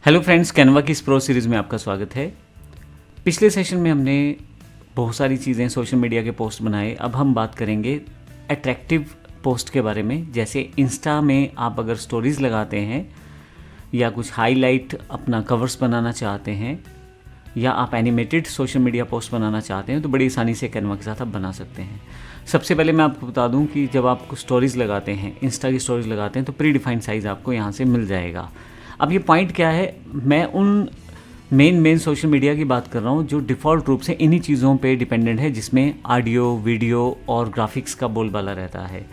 Hello friends, Canva की इस pro series में आपका स्वागत है। पिछले सेशन में हमने बहुत सारी चीज़ें सोशल मीडिया के पोस्ट बनाए। अब हम बात करेंगे अट्रैक्टिव पोस्ट के बारे में। जैसे इंस्टा में आप अगर स्टोरीज़ लगाते हैं या कुछ हाईलाइट अपना कवर्स बनाना चाहते हैं या आप एनिमेटेड सोशल मीडिया पोस्ट बनाना चाहते हैं तो बड़ी आसानी से कैनवा के साथ आप बना सकते हैं। सबसे पहले मैं आपको बता दूं कि जब आप स्टोरीज़ लगाते हैं, इंस्टा की स्टोरीज़ लगाते हैं तो प्री डिफाइंड साइज़ आपको यहाँ से मिल जाएगा। अब ये पॉइंट क्या है, मैं उन मेन सोशल मीडिया की बात कर रहा हूँ जो डिफ़ॉल्ट रूप से इन्हीं चीज़ों पे डिपेंडेंट है, जिसमें ऑडियो, वीडियो और ग्राफिक्स का बोलबाला रहता है,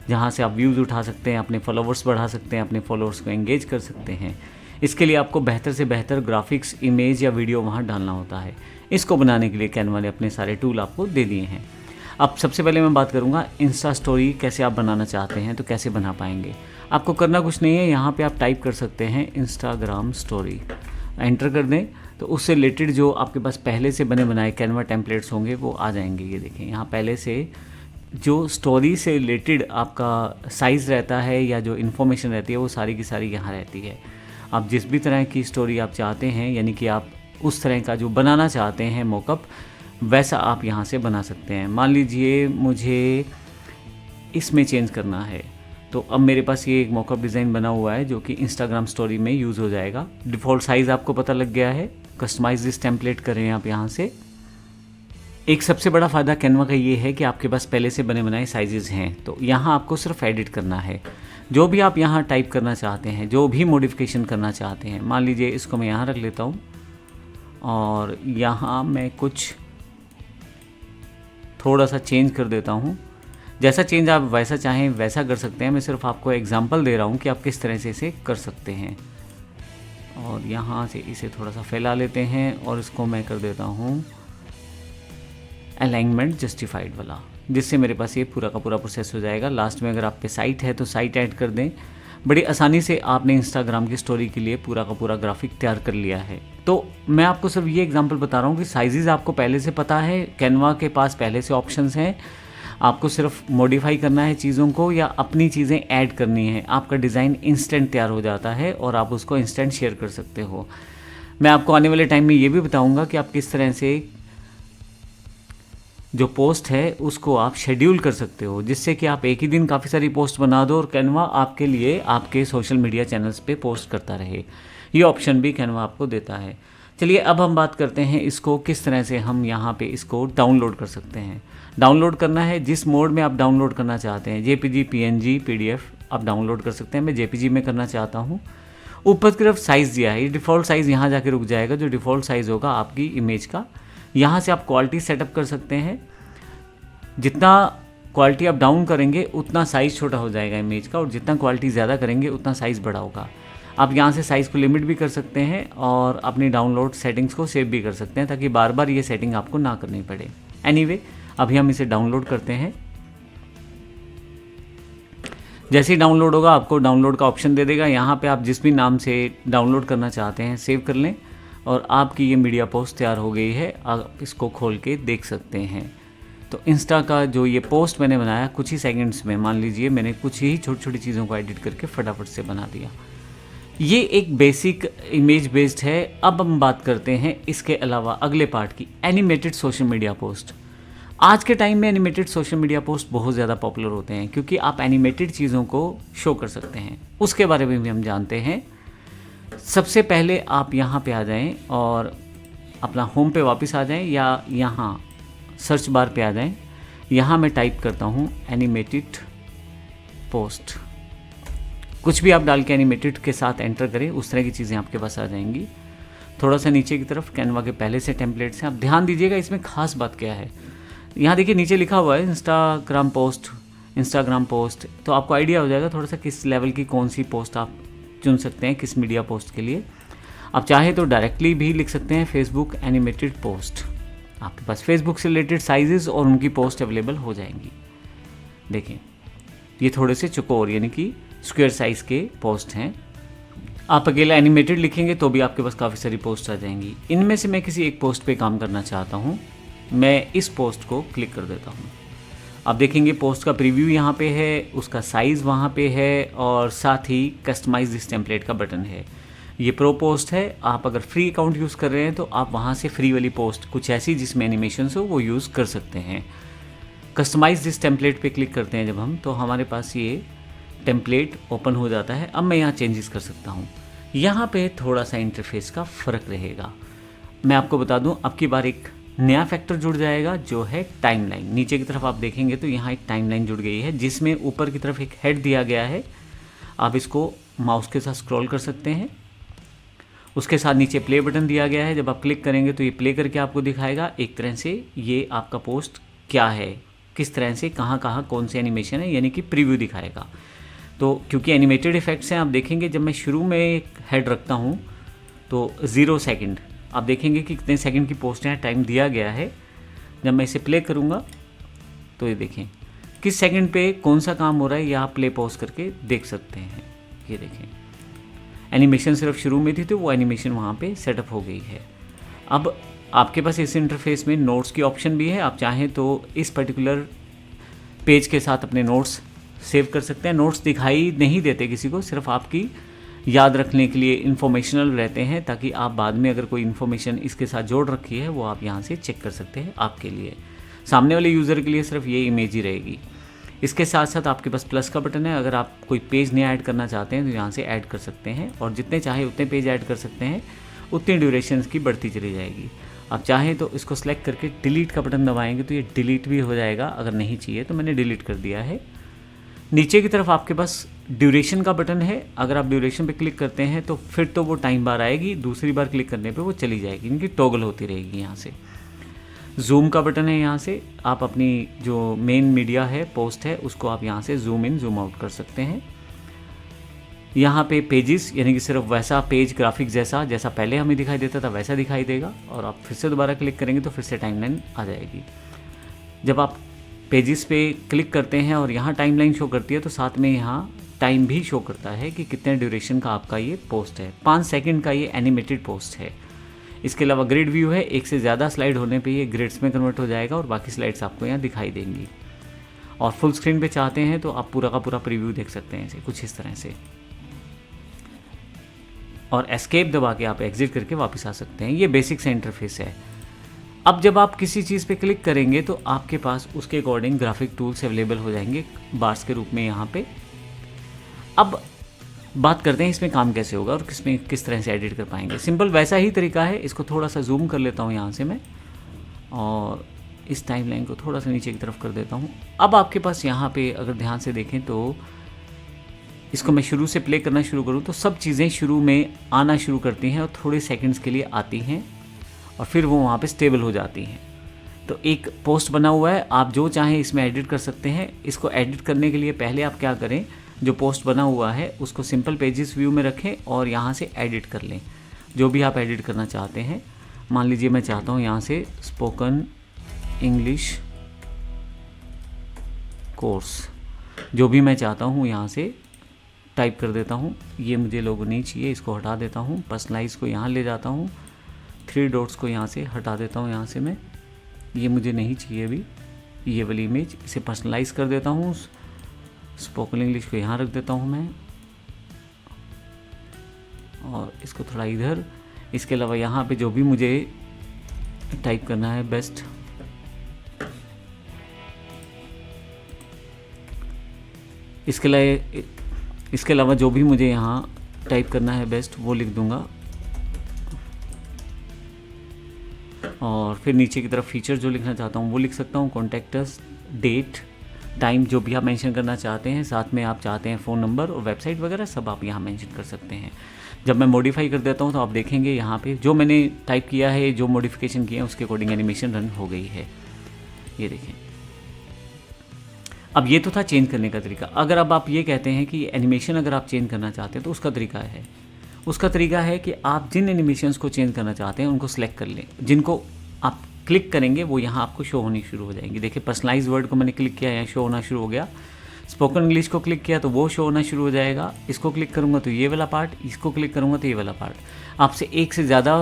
जहाँ से आप व्यूज़ उठा सकते हैं, अपने फॉलोवर्स बढ़ा सकते हैं, अपने फॉलोअर्स को एंगेज कर सकते हैं। इसके लिए आपको बेहतर से बेहतर ग्राफिक्स, इमेज या वीडियो वहाँ डालना होता है। इसको बनाने के लिए कैनवा ने अपने सारे टूल आपको दे दिए हैं। अब सबसे पहले मैं बात करूँगा इंस्टा स्टोरी कैसे आप बनाना चाहते हैं तो कैसे बना पाएंगे। आपको करना कुछ नहीं है, यहाँ पे आप टाइप कर सकते हैं इंस्टाग्राम स्टोरी, एंटर कर दें तो उससे रिलेटेड जो आपके पास पहले से बने बनाए कैनवा टेम्पलेट्स होंगे वो आ जाएंगे। ये देखें, यहाँ पहले से जो स्टोरी से रिलेटेड आपका साइज़ रहता है या जो इन्फॉर्मेशन रहती है वो सारी की सारी यहाँ रहती है। आप जिस भी तरह की स्टोरी आप चाहते हैं, यानी कि आप उस तरह का जो बनाना चाहते हैं मॉकअप, वैसा आप यहाँ से बना सकते हैं। मान लीजिए मुझे इसमें चेंज करना है तो अब मेरे पास ये एक मॉकअप डिज़ाइन बना हुआ है जो कि इंस्टाग्राम स्टोरी में यूज़ हो जाएगा। डिफ़ॉल्ट साइज़ आपको पता लग गया है, कस्टमाइज दिस टेम्पलेट करें आप यहाँ से। एक सबसे बड़ा फ़ायदा कैनवा का ये है कि आपके पास पहले से बने बनाए साइजेस हैं, तो यहाँ आपको सिर्फ एडिट करना है। जो भी आप यहाँ टाइप करना चाहते हैं, जो भी मॉडिफिकेशन करना चाहते हैं, मान लीजिए इसको मैं यहाँ रख लेता हूँ और यहाँ मैं कुछ थोड़ा सा चेंज कर देता हूँ। जैसा चेंज आप वैसा चाहें वैसा कर सकते हैं। मैं सिर्फ आपको एग्जांपल दे रहा हूँ कि आप किस तरह से इसे कर सकते हैं। और यहाँ से इसे थोड़ा सा फैला लेते हैं और इसको मैं कर देता हूँ अलाइनमेंट जस्टिफाइड वाला, जिससे मेरे पास ये पूरा का पूरा प्रोसेस हो जाएगा। लास्ट में अगर आप पे साइट है तो साइट ऐड कर दें। बड़ी आसानी से आपने इंस्टाग्राम की स्टोरी के लिए पूरा का पूरा ग्राफिक तैयार कर लिया है। तो मैं आपको सिर्फ ये एग्जांपल बता रहा हूँ कि साइजेस आपको पहले से पता है, कैनवा के पास पहले से ऑप्शंस हैं। आपको सिर्फ मॉडिफाई करना है चीज़ों को या अपनी चीज़ें ऐड करनी है। आपका डिज़ाइन इंस्टेंट तैयार हो जाता है और आप उसको इंस्टेंट शेयर कर सकते हो। मैं आपको आने वाले टाइम में ये भी बताऊँगा कि आप किस तरह से जो पोस्ट है उसको आप शेड्यूल कर सकते हो, जिससे कि आप एक ही दिन काफ़ी सारी पोस्ट बना दो और कैनवा आपके लिए आपके सोशल मीडिया चैनल्स पे पोस्ट करता रहे। ये ऑप्शन भी कैनवा आपको देता है। चलिए अब हम बात करते हैं इसको किस तरह से हम यहाँ पे इसको डाउनलोड कर सकते हैं। डाउनलोड करना है जिस मोड में आप डाउनलोड करना चाहते हैं, जेपीजी, पीएनजी, पीडीएफ आप डाउनलोड कर सकते हैं। मैं जेपीजी में करना चाहता हूँ। ऊपर की तरफ साइज़ दिया है, ये डिफ़ॉल्ट साइज़ यहाँ जाके रुक जाएगा, जो डिफ़ॉल्ट साइज़ होगा आपकी इमेज का। यहाँ से आप क्वालिटी सेटअप कर सकते हैं। जितना क्वालिटी आप डाउन करेंगे उतना साइज़ छोटा हो जाएगा इमेज का, और जितना क्वालिटी ज़्यादा करेंगे उतना साइज़ बड़ा होगा। आप यहाँ से साइज़ को लिमिट भी कर सकते हैं और अपनी डाउनलोड सेटिंग्स को सेव भी कर सकते हैं, ताकि बार बार ये सेटिंग आपको ना करनी पड़े। एनीवे, अभी हम इसे डाउनलोड करते हैं। जैसे ही डाउनलोड होगा आपको डाउनलोड का ऑप्शन दे देगा। यहाँ पे आप जिस भी नाम से डाउनलोड करना चाहते हैं सेव कर लें और आपकी ये मीडिया पोस्ट तैयार हो गई है। आप इसको खोल के देख सकते हैं। तो इंस्टा का जो ये पोस्ट मैंने बनाया कुछ ही सेकंड्स में, मान लीजिए मैंने कुछ ही छोटी छोटी चीज़ों को एडिट करके फटाफट से बना दिया। ये एक बेसिक इमेज बेस्ड है। अब हम बात करते हैं इसके अलावा अगले पार्ट की, एनिमेटेड सोशल मीडिया पोस्ट। आज के टाइम में एनिमेटेड सोशल मीडिया पोस्ट बहुत ज़्यादा पॉपुलर होते हैं क्योंकि आप एनिमेटेड चीज़ों को शो कर सकते हैं। उसके बारे में भी हम जानते हैं। सबसे पहले आप यहाँ पे आ जाएं और अपना होम पे वापस आ जाएं या यहाँ सर्च बार पे आ जाएं। यहाँ मैं टाइप करता हूँ एनिमेटेड पोस्ट। कुछ भी आप डाल के एनिमेटेड के साथ एंटर करें, उस तरह की चीज़ें आपके पास आ जाएंगी। थोड़ा सा नीचे की तरफ कैनवा के पहले से टेम्पलेट्स हैं। आप ध्यान दीजिएगा इसमें खास बात क्या है। यहाँ देखिए नीचे लिखा हुआ है इंस्टाग्राम पोस्ट, तो आपको आइडिया हो जाएगा थोड़ा सा किस लेवल की कौन सी पोस्ट आप चुन सकते हैं किस मीडिया पोस्ट के लिए। आप चाहे तो डायरेक्टली भी लिख सकते हैं फेसबुक एनिमेटेड पोस्ट। आपके पास फेसबुक से रिलेटेड साइजेस और उनकी पोस्ट अवेलेबल हो जाएंगी। देखें, ये थोड़े से चौकोर यानी कि स्क्वायर साइज़ के पोस्ट हैं। आप अकेला एनिमेटेड लिखेंगे तो भी आपके पास काफ़ी सारी पोस्ट आ जाएंगी। इनमें से मैं किसी एक पोस्ट पे काम करना चाहता हूँ। मैं इस पोस्ट को क्लिक कर देता हूँ। आप देखेंगे पोस्ट का प्रीव्यू यहाँ पे है, उसका साइज़ वहाँ पे है और साथ ही कस्टमाइज दिस टेम्पलेट का बटन है। ये प्रो पोस्ट है। आप अगर फ्री अकाउंट यूज़ कर रहे हैं तो आप वहाँ से फ्री वाली पोस्ट कुछ ऐसी जिसमें एनिमेशंस हो वो यूज़ कर सकते हैं। कस्टमाइज दिस टेम्पलेट पे क्लिक करते हैं जब हम, तो हमारे पास ये टेम्पलेट ओपन हो जाता है। अब मैं यहाँ चेंजेस कर सकता हूँ। यहाँ पे थोड़ा सा इंटरफेस का फ़र्क रहेगा। मैं आपको बता दूँ, अब की बार एक नया फैक्टर जुड़ जाएगा जो है टाइमलाइन। नीचे की तरफ आप देखेंगे तो यहाँ एक टाइमलाइन जुड़ गई है जिसमें ऊपर की तरफ एक हेड दिया गया है। आप इसको माउस के साथ स्क्रॉल कर सकते हैं। उसके साथ नीचे प्ले बटन दिया गया है। जब आप क्लिक करेंगे तो ये प्ले करके आपको दिखाएगा एक तरह से ये आपका पोस्ट क्या है, किस तरह से, कहाँ कहाँ कौन से एनिमेशन है, यानी कि प्रीव्यू दिखाएगा। तो क्योंकि एनिमेटेड इफेक्ट्स हैं, आप देखेंगे जब मैं शुरू में एक हेड रखता हूँ तो 0 सेकंड, आप देखेंगे कि कितने सेकंड की पोस्ट है, टाइम दिया गया है। जब मैं इसे प्ले करूँगा तो ये देखें किस सेकंड पे कौन सा काम हो रहा है, ये आप प्ले पॉज करके देख सकते हैं। ये देखें एनिमेशन सिर्फ शुरू में थी तो वो एनिमेशन वहाँ पे सेटअप हो गई है। अब आपके पास इस इंटरफेस में नोट्स की ऑप्शन भी है। आप चाहें तो इस पर्टिकुलर पेज के साथ अपने नोट्स सेव कर सकते हैं। नोट्स दिखाई नहीं देते किसी को, सिर्फ आपकी याद रखने के लिए इन्फॉर्मेशनल रहते हैं, ताकि आप बाद में अगर कोई इन्फॉर्मेशन इसके साथ जोड़ रखी है वो आप यहाँ से चेक कर सकते हैं। आपके लिए, सामने वाले यूज़र के लिए सिर्फ ये इमेज ही रहेगी। इसके साथ साथ आपके पास प्लस का बटन है। अगर आप कोई पेज नया ऐड करना चाहते हैं तो यहाँ से ऐड कर सकते हैं, और जितने चाहे उतने पेज ऐड कर सकते हैं, उतनी ड्यूरेशन की बढ़ती चली जाएगी। आप चाहें तो इसको सेलेक्ट करके डिलीट का बटन दबाएंगे तो ये डिलीट भी हो जाएगा। अगर नहीं चाहिए तो मैंने डिलीट कर दिया है। नीचे की तरफ आपके पास ड्यूरेशन का बटन है। अगर आप ड्यूरेशन पे क्लिक करते हैं तो फिर तो वो टाइम बार आएगी, दूसरी बार क्लिक करने पे वो चली जाएगी, इनकी टॉगल होती रहेगी। यहाँ से जूम का बटन है। यहाँ से आप अपनी जो मेन मीडिया है, पोस्ट है, उसको आप यहाँ से जूम इन जूम आउट कर सकते हैं। यहाँ पे पेजेस, यानी कि सिर्फ वैसा पेज ग्राफिक जैसा पहले हमें दिखाई देता था वैसा दिखाई देगा, और आप फिर से दोबारा क्लिक करेंगे तो फिर से टाइमलाइन आ जाएगी। जब आप पेजेस पे क्लिक करते हैं और यहाँ टाइमलाइन शो करती है तो साथ में यहाँ टाइम भी शो करता है कि कितने ड्यूरेशन का आपका ये पोस्ट है। 5 सेकंड का ये एनिमेटेड पोस्ट है। इसके अलावा ग्रिड व्यू है। एक से ज़्यादा स्लाइड होने पे ये ग्रिड्स में कन्वर्ट हो जाएगा और बाकी स्लाइड्स आपको यहाँ दिखाई देंगी। और फुल स्क्रीन पे चाहते हैं तो आप पूरा का पूरा प्रीव्यू देख सकते हैं इसे कुछ इस तरह से, और एस्केप दबा के आप एग्जिट करके वापस आ सकते हैं। ये बेसिक सा इंटरफेस है। अब जब आप किसी चीज़ पे क्लिक करेंगे तो आपके पास उसके अकॉर्डिंग ग्राफिक टूल्स अवेलेबल हो जाएंगे बार्स के रूप में यहाँ पे। अब बात करते हैं इसमें काम कैसे होगा और किस तरह से एडिट कर पाएंगे। सिंपल वैसा ही तरीका है। इसको थोड़ा सा जूम कर लेता हूँ यहाँ से मैं, और इस टाइमलाइन को थोड़ा सा नीचे की तरफ कर देता हूँ। अब आपके पास यहाँ पे अगर ध्यान से देखें तो इसको मैं शुरू से प्ले करना शुरू करूँ तो सब चीज़ें शुरू में आना शुरू करती हैं और थोड़े सेकंड्स के लिए आती हैं और फिर वो वहाँ पे स्टेबल हो जाती हैं। तो एक पोस्ट बना हुआ है, आप जो चाहें इसमें एडिट कर सकते हैं। इसको एडिट करने के लिए पहले आप क्या करें, जो पोस्ट बना हुआ है उसको सिंपल पेजेस व्यू में रखें और यहाँ से एडिट कर लें जो भी आप एडिट करना चाहते हैं। मान लीजिए मैं चाहता हूँ यहाँ से स्पोकन इंग्लिश कोर्स, जो भी मैं चाहता हूँ यहाँ से टाइप कर देता हूँ। ये मुझे लोगो नहीं चाहिए, इसको हटा देता हूँ। पर्सनलाइज को यहाँ ले जाता हूँ, 3 डॉट्स को यहाँ से हटा देता हूँ। यहाँ से मैं, ये मुझे नहीं चाहिए अभी, ये वाली इमेज, इसे पर्सनलाइज कर देता हूँ। स्पोकन इंग्लिश को यहाँ रख देता हूँ मैं, और इसको थोड़ा इधर। इसके अलावा यहाँ पे जो भी मुझे टाइप करना है बेस्ट, इसके अलावा जो भी मुझे यहाँ टाइप करना है बेस्ट वो लिख दूंगा। और फिर नीचे की तरफ फीचर जो लिखना चाहता हूँ वो लिख सकता हूँ। कॉन्टैक्टस, डेट, टाइम जो भी आप मेंशन करना चाहते हैं, साथ में आप चाहते हैं फ़ोन नंबर और वेबसाइट वगैरह सब आप यहाँ मेंशन कर सकते हैं। जब मैं मॉडिफाई कर देता हूँ तो आप देखेंगे यहाँ पे जो मैंने टाइप किया है, जो मॉडिफिकेशन किया है उसके अकॉर्डिंग एनिमेशन रन हो गई है। ये देखें। अब ये तो था चेंज करने का तरीका। अगर अब आप ये कहते हैं कि एनिमेशन अगर आप चेंज करना चाहते हैं तो उसका तरीका है कि आप जिन एनिमेशंस को चेंज करना चाहते हैं उनको सेलेक्ट कर लें। जिनको आप क्लिक करेंगे वो यहाँ आपको शो होनी शुरू हो जाएंगी। देखिए पर्सनलाइज वर्ड को मैंने क्लिक किया, यहाँ शो होना शुरू हो गया। स्पोकन इंग्लिश को क्लिक किया तो वो शो होना शुरू हो जाएगा। इसको क्लिक करूँगा तो ये वाला पार्ट, इसको क्लिक करूँगा तो ये वाला पार्ट। आपसे एक से ज़्यादा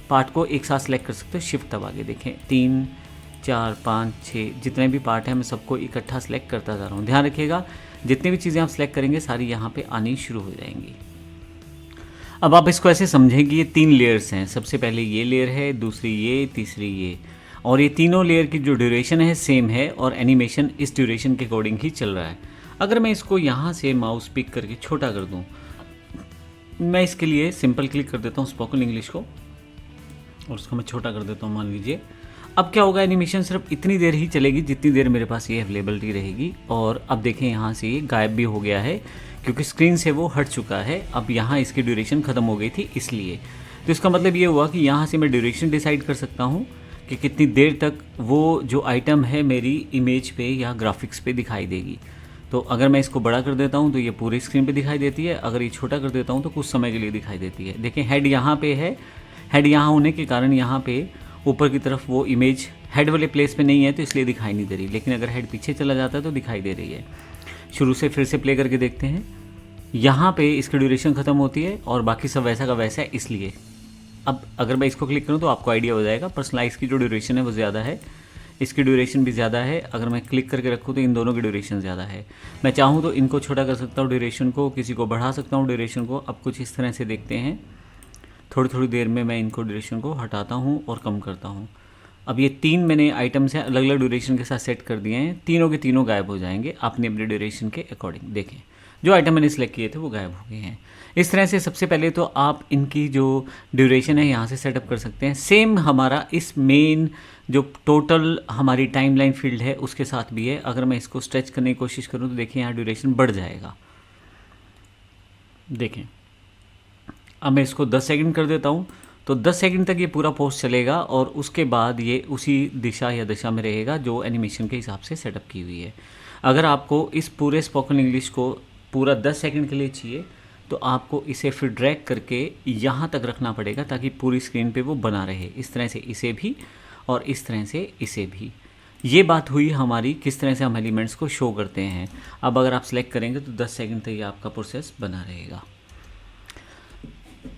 पार्ट को एक साथ सेलेक्ट कर सकते हो शिफ्ट दबा के। देखें 3, 4, 5, 6 जितने भी पार्ट हैं मैं सबको इकट्ठा सेलेक्ट करता जा रहा हूँ। ध्यान रखिएगा जितनी भी चीज़ें आप सेलेक्ट करेंगे सारी यहाँ पे आनी शुरू हो जाएंगी। अब आप इसको ऐसे समझें कि ये 3 लेयर्स हैं। सबसे पहले ये लेयर है, दूसरी ये, तीसरी ये, और ये तीनों लेयर की जो ड्यूरेशन है सेम है और एनिमेशन इस ड्यूरेशन के अकॉर्डिंग ही चल रहा है। अगर मैं इसको यहाँ से माउस पिक करके छोटा कर दूँ, मैं इसके लिए सिंपल क्लिक कर देता हूँ स्पोकन इंग्लिश को और उसको मैं छोटा कर देता हूँ, मान लीजिए। अब क्या होगा, एनिमेशन सिर्फ इतनी देर ही चलेगी जितनी देर मेरे पास ये अवेलेबिलिटी रहेगी। और अब देखें यहाँ से ये गायब भी हो गया है क्योंकि स्क्रीन से वो हट चुका है। अब यहाँ इसकी ड्यूरेशन ख़त्म हो गई थी इसलिए। तो इसका मतलब ये हुआ कि यहाँ से मैं ड्यूरेशन डिसाइड कर सकता हूँ कि कितनी देर तक वो जो आइटम है मेरी इमेज पे या ग्राफिक्स पे दिखाई देगी। तो अगर मैं इसको बड़ा कर देता हूँ तो ये पूरी स्क्रीन पे दिखाई देती है, अगर ये छोटा कर देता हूँ तो कुछ समय के लिए दिखाई देती है। देखें हेड यहाँ पे है, हेड यहाँ होने के कारण यहाँ पे ऊपर की तरफ वो इमेज हेड वाले प्लेस पे नहीं है तो इसलिए दिखाई नहीं दे रही, लेकिन अगर हेड पीछे चला जाता है तो दिखाई दे रही है। शुरू से फिर से प्ले करके देखते हैं। यहाँ पे इसकी ड्यूरेशन ख़त्म होती है और बाकी सब वैसा का वैसा है इसलिए। अब अगर मैं इसको क्लिक करूँ तो आपको आइडिया हो जाएगा। पर्सनलाइज की जो ड्यूरेशन है वो ज़्यादा है, इसकी ड्यूरेशन भी ज़्यादा है। अगर मैं क्लिक करके रखूँ तो इन दोनों की ड्यूरेशन ज़्यादा है। मैं चाहूँ तो इनको छोटा कर सकता हूँ ड्यूरेशन को, किसी को बढ़ा सकता हूँ ड्यूरेशन को। अब कुछ इस तरह से देखते हैं, थोड़ी थोड़ी देर में मैं इनको ड्यूरेशन को हटाता हूँ और कम करता हूँ। अब ये 3 मैंने आइटम्स हैं अलग अलग ड्यूरेशन के साथ सेट कर दिए हैं, तीनों के तीनों गायब हो जाएंगे अपनी अपनी ड्यूरेशन के अकॉर्डिंग। देखें जो आइटम मैंने सेलेक्ट किए थे वो गायब हो गए हैं। इस तरह से सबसे पहले तो आप इनकी जो ड्यूरेशन है यहाँ से सेटअप कर सकते हैं। सेम हमारा इस मेन जो टोटल हमारी टाइमलाइन फील्ड है उसके साथ भी है। अगर मैं इसको स्ट्रेच करने की कोशिश करूँ तो देखिए यहाँ ड्यूरेशन बढ़ जाएगा। देखें अब मैं इसको 10 सेकंड कर देता हूँ तो 10 सेकंड तक ये पूरा पोस्ट चलेगा और उसके बाद ये उसी दिशा या दशा में रहेगा जो एनिमेशन के हिसाब से सेटअप की हुई है। अगर आपको इस पूरे स्पोकन इंग्लिश को पूरा 10 सेकंड के लिए चाहिए तो आपको इसे फिर ड्रैग करके यहाँ तक रखना पड़ेगा ताकि पूरी स्क्रीन पे वो बना रहे। इस तरह से इसे भी और इस तरह से इसे भी। ये बात हुई हमारी किस तरह से हम एलिमेंट्स को शो करते हैं। अब अगर आप सेलेक्ट करेंगे तो 10 सेकंड तक ये आपका प्रोसेस बना रहेगा।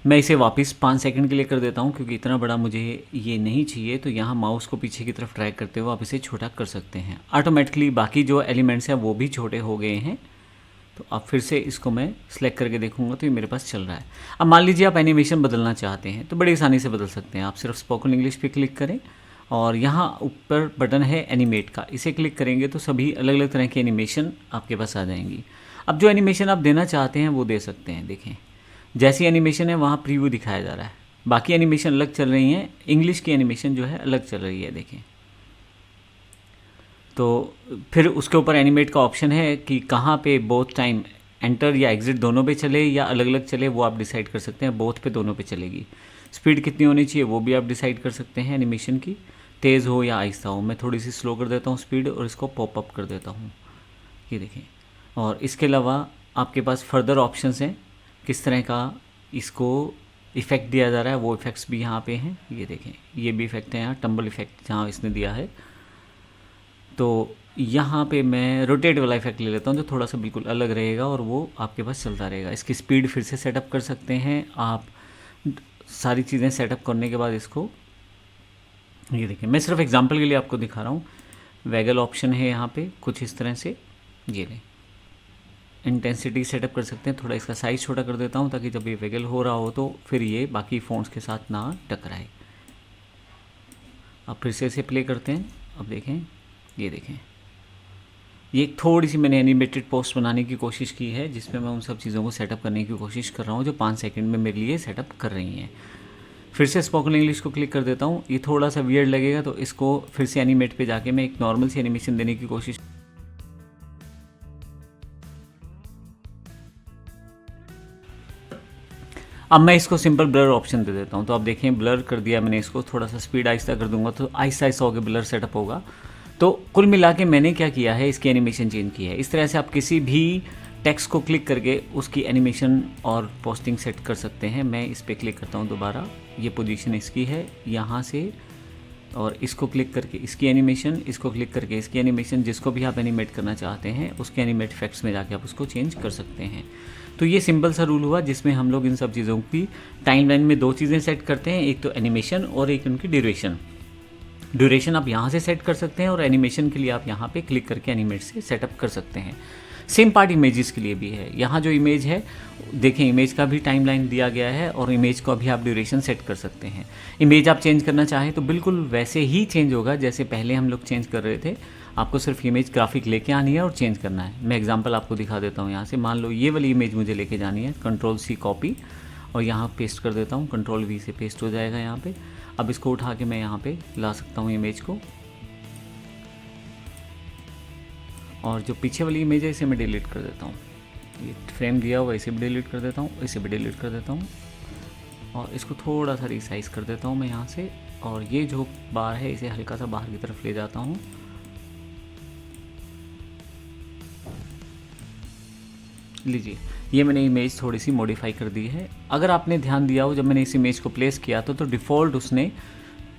मैं इसे वापस 5 सेकंड के लिए कर देता हूँ क्योंकि इतना बड़ा मुझे ये नहीं चाहिए। तो यहाँ माउस को पीछे की तरफ ड्रैग करते हुए आप इसे छोटा कर सकते हैं। ऑटोमेटिकली बाकी जो एलिमेंट्स हैं वो भी छोटे हो गए हैं। तो अब फिर से इसको मैं सिलेक्ट करके देखूंगा तो ये मेरे पास चल रहा है। अब मान लीजिए आप एनिमेशन बदलना चाहते हैं तो बड़ी आसानी से बदल सकते हैं। आप सिर्फ स्पोकन इंग्लिश पे क्लिक करें और यहाँ ऊपर बटन है एनिमेट का, इसे क्लिक करेंगे तो सभी अलग अलग तरह की एनिमेशन आपके पास आ जाएंगी। अब जो एनिमेशन आप देना चाहते हैं वो दे सकते हैं। देखें जैसी एनिमेशन है वहाँ प्रीव्यू दिखाया जा रहा है, बाकी एनिमेशन अलग चल रही हैं, इंग्लिश की एनिमेशन जो है अलग चल रही है। देखें तो फिर उसके ऊपर एनिमेट का ऑप्शन है कि कहाँ पे बोथ टाइम एंटर या एग्जिट दोनों पे चले या अलग अलग चले, वो आप डिसाइड कर सकते हैं। बोथ पे दोनों पे चलेगी। स्पीड कितनी होनी चाहिए वो भी आप डिसाइड कर सकते हैं एनिमेशन की, तेज़ हो या आहिस्ता हो। मैं थोड़ी सी स्लो कर देता हूँ स्पीड और इसको पॉप अप कर देता हूँ, ये देखें। और इसके अलावा आपके पास फर्दर ऑप्शंस हैं किस तरह का इसको इफ़ेक्ट दिया जा रहा है, वो इफ़ेक्ट्स भी यहाँ पे हैं। ये देखें ये भी इफ़ेक्ट है यहाँ, टम्बल इफ़ेक्ट जहाँ इसने दिया है। तो यहाँ पे मैं रोटेट वाला इफेक्ट ले लेता हूँ जो थोड़ा सा बिल्कुल अलग रहेगा और वो आपके पास चलता रहेगा। इसकी स्पीड फिर से सेटअप कर सकते हैं आप। सारी चीज़ें सेटअप करने के बाद इसको ये देखिए, मैं सिर्फ एग्जांपल के लिए आपको दिखा रहा हूँ। वैगल ऑप्शन है यहाँ पे कुछ इस तरह से, ये नहीं इंटेंसिटी सेटअप कर सकते हैं। थोड़ा इसका साइज़ छोटा कर देता हूँ ताकि जब ये वैगल हो रहा हो तो फिर ये बाकी फ़ॉन्ट्स के साथ ना टकराए। अब फिर से इसे प्ले करते हैं। अब देखें ये देखें, ये थोड़ी सी मैंने एनिमेटेड पोस्ट बनाने की कोशिश की है जिसमें मैं उन सब चीज़ों को सेटअप करने की कोशिश कर रहा हूँ जो 5 सेकंड में मेरे लिए सेटअप कर रही हैं। फिर से स्पोकन इंग्लिश को क्लिक कर देता हूँ। ये थोड़ा सा वियर्ड लगेगा तो इसको फिर से एनिमेट पे जाके मैं एक नॉर्मल सी एनिमेशन देने की कोशिश। अब मैं इसको सिंपल ब्लर ऑप्शन दे देता हूँ। तो आप देखें ब्लर कर दिया मैंने इसको, थोड़ा सा स्पीड आहिस्ता कर दूंगा तो आहिस्ता आहिस्ता होकर ब्लर सेटअप होगा। तो कुल मिला के मैंने क्या किया है, इसकी एनिमेशन चेंज की है। इस तरह से आप किसी भी टेक्स्ट को क्लिक करके उसकी एनिमेशन और पोस्टिंग सेट कर सकते हैं। मैं इस पर क्लिक करता हूँ दोबारा, ये पोजीशन इसकी है यहाँ से, और इसको क्लिक करके इसकी एनिमेशन, इसको क्लिक करके इसकी एनिमेशन, जिसको भी आप एनिमेट करना चाहते हैं उसके एनिमेट इफेक्ट्स में जाके आप उसको चेंज कर सकते हैं। तो ये सिंपल सा रूल हुआ जिसमें हम लोग इन सब चीज़ों की टाइमलाइन में 2 चीज़ें सेट करते हैं, एक तो एनिमेशन और एक उनकी ड्यूरेशन। ड्यूरेशन आप यहाँ से सेट कर सकते हैं और एनिमेशन के लिए आप यहाँ पे क्लिक करके एनिमेट से सेटअप कर सकते हैं। सेम पार्ट इमेजेस के लिए भी है। यहाँ जो इमेज है देखें, इमेज का भी टाइमलाइन दिया गया है और इमेज को अभी आप ड्यूरेशन सेट कर सकते हैं। इमेज आप चेंज करना चाहें तो बिल्कुल वैसे ही चेंज होगा जैसे पहले हम लोग चेंज कर रहे थे। आपको सिर्फ इमेज ग्राफिक लेके आनी है और चेंज करना है। मैं एग्जांपल आपको दिखा देता हूँ। यहाँ से मान लो ये वाली इमेज मुझे लेके जानी है, Ctrl+C कॉपी और यहाँ पेस्ट कर देता हूँ, Ctrl+V से पेस्ट हो जाएगा यहाँ पे। अब इसको उठा के मैं यहाँ पे ला सकता हूँ इमेज को, और जो पीछे वाली इमेज है इसे मैं डिलीट कर देता हूँ। ये फ्रेम दिया हुआ इसे भी डिलीट कर देता हूँ, इसे भी डिलीट कर देता हूँ और इसको थोड़ा सा रिसाइज कर देता हूँ मैं यहाँ से। और ये जो बार है इसे हल्का सा बाहर की तरफ ले जाता हूँ। लीजिए, ये मैंने इमेज थोड़ी सी मॉडिफाई कर दी है। अगर आपने ध्यान दिया हो, जब मैंने इस इमेज को प्लेस किया तो डिफ़ॉल्ट उसने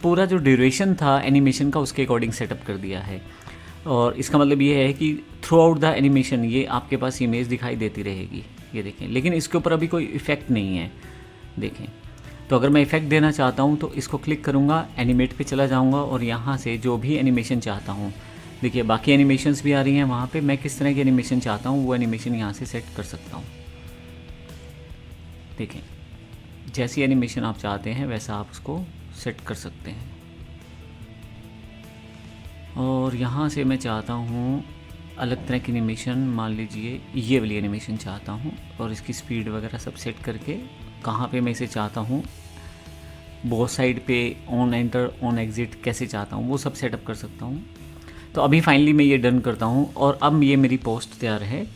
पूरा जो ड्यूरेशन था एनिमेशन का उसके अकॉर्डिंग सेटअप कर दिया है। और इसका मतलब ये है कि थ्रू आउट द एनिमेशन ये आपके पास इमेज दिखाई देती रहेगी, ये देखें। लेकिन इसके ऊपर अभी कोई इफ़ेक्ट नहीं है, देखें। तो अगर मैं इफ़ेक्ट देना चाहता हूँ तो इसको क्लिक करूँगा, एनिमेट पे चला जाऊँगा और यहाँ से जो भी एनिमेशन चाहता हूँ, देखिए बाकी एनिमेशंस भी आ रही हैं वहाँ पे। मैं किस तरह की एनिमेशन चाहता हूँ वो एनिमेशन यहाँ से सेट कर सकता हूँ। देखें, जैसी एनिमेशन आप चाहते हैं वैसा आप उसको सेट कर सकते हैं। और यहाँ से मैं चाहता हूँ अलग तरह की एनिमेशन, मान लीजिए ये वाली एनिमेशन चाहता हूँ और इसकी स्पीड वगैरह सब सेट करके कहाँ पे मैं इसे चाहता हूँ, बोथ साइड पे ऑन एंटर ऑन एग्ज़िट कैसे चाहता हूँ वो सब सेटअप कर सकता हूँ। तो अभी फाइनली मैं ये डन करता हूँ और अब ये मेरी पोस्ट तैयार है।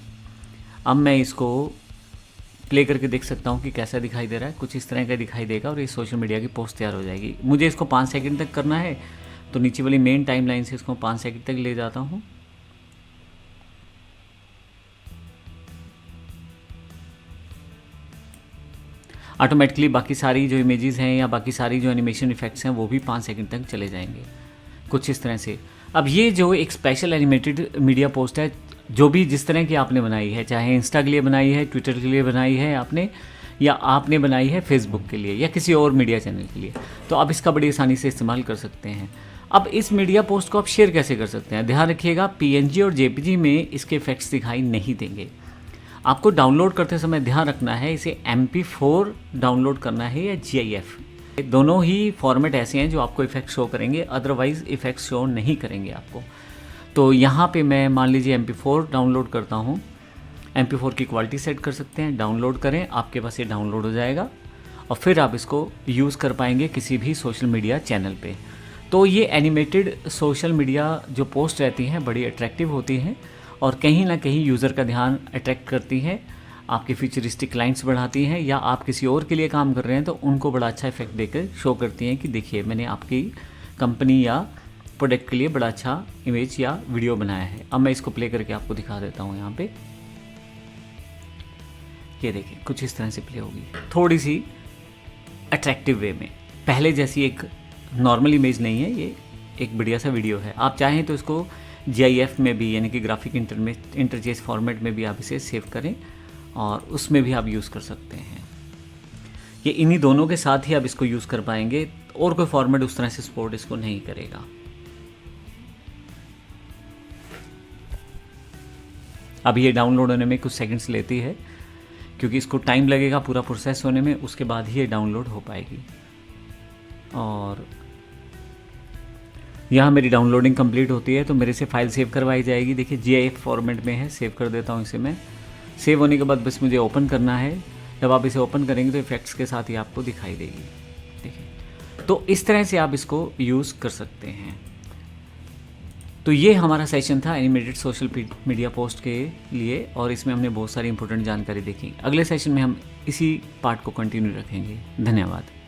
अब मैं इसको प्ले करके देख सकता हूँ कि कैसा दिखाई दे रहा है। कुछ इस तरह का दिखाई देगा और ये सोशल मीडिया की पोस्ट तैयार हो जाएगी। मुझे इसको 5 सेकंड तक करना है तो नीचे वाली मेन टाइम लाइन से इसको 5 सेकंड तक ले जाता हूँ। ऑटोमेटिकली बाकी सारी जो इमेजेस हैं या बाकी सारी जो एनिमेशन इफेक्ट्स हैं वो भी 5 सेकंड तक चले जाएंगे, कुछ इस तरह से। अब ये जो एक स्पेशल एनिमेटेड मीडिया पोस्ट है, जो भी जिस तरह की आपने बनाई है, चाहे इंस्टा के लिए बनाई है, ट्विटर के लिए बनाई है आपने, या आपने बनाई है फेसबुक के लिए या किसी और मीडिया चैनल के लिए, तो आप इसका बड़ी आसानी से इस्तेमाल कर सकते हैं। अब इस मीडिया पोस्ट को आप शेयर कैसे कर सकते हैं? ध्यान रखिएगा, PNG और JPG में इसके इफेक्ट्स दिखाई नहीं देंगे। आपको डाउनलोड करते समय ध्यान रखना है इसे MP4 डाउनलोड करना है या GIF। दोनों ही फॉर्मेट ऐसे हैं जो आपको इफेक्ट शो करेंगे, अदरवाइज़ इफेक्ट शो नहीं करेंगे आपको। तो यहाँ पे मैं मान लीजिए MP4 डाउनलोड करता हूँ। MP4 की क्वालिटी सेट कर सकते हैं, डाउनलोड करें, आपके पास ये डाउनलोड हो जाएगा और फिर आप इसको यूज़ कर पाएंगे किसी भी सोशल मीडिया चैनल पे। तो ये एनिमेटेड सोशल मीडिया जो पोस्ट रहती हैं बड़ी अट्रैक्टिव होती हैं और कहीं ना कहीं यूज़र का ध्यान अट्रैक्ट करती हैं, आपके फ्यूचरिस्टिक क्लाइंट्स बढ़ाती हैं, या आप किसी और के लिए काम कर रहे हैं तो उनको बड़ा अच्छा इफेक्ट देकर शो करती हैं कि देखिए मैंने आपकी कंपनी या प्रोडक्ट के लिए बड़ा अच्छा इमेज या वीडियो बनाया है। अब मैं इसको प्ले करके आपको दिखा देता हूँ। यहाँ पे ये देखिए कुछ इस तरह से प्ले होगी, थोड़ी सी अट्रैक्टिव वे में। पहले जैसी एक नॉर्मल इमेज नहीं है, ये एक बढ़िया सा वीडियो है। आप चाहें तो इसको GIF में भी, यानी कि ग्राफिक इंटरचेज फॉर्मेट में भी आप इसे सेव करें और उसमें भी आप यूज़ कर सकते हैं। ये इन्हीं दोनों के साथ ही आप इसको यूज़ कर पाएंगे, और कोई फॉर्मेट उस तरह से सपोर्ट इसको नहीं करेगा। अब ये डाउनलोड होने में कुछ सेकंड्स लेती है क्योंकि इसको टाइम लगेगा पूरा प्रोसेस होने में, उसके बाद ही ये डाउनलोड हो पाएगी। और यहाँ मेरी डाउनलोडिंग कंप्लीट होती है तो मेरे से फाइल सेव करवाई जाएगी। देखिए GIF फॉर्मेट में है, सेव कर देता हूँ इसे मैं। सेव होने के बाद बस मुझे ओपन करना है। जब आप इसे ओपन करेंगे तो इफेक्ट्स के साथ ही आपको दिखाई देगी। देखिए, तो इस तरह से आप इसको यूज़ कर सकते हैं। तो ये हमारा सेशन था एनिमेटेड सोशल मीडिया पोस्ट के लिए और इसमें हमने बहुत सारी इंपॉर्टेंट जानकारी देखी। अगले सेशन में हम इसी पार्ट को कंटिन्यू रखेंगे। धन्यवाद।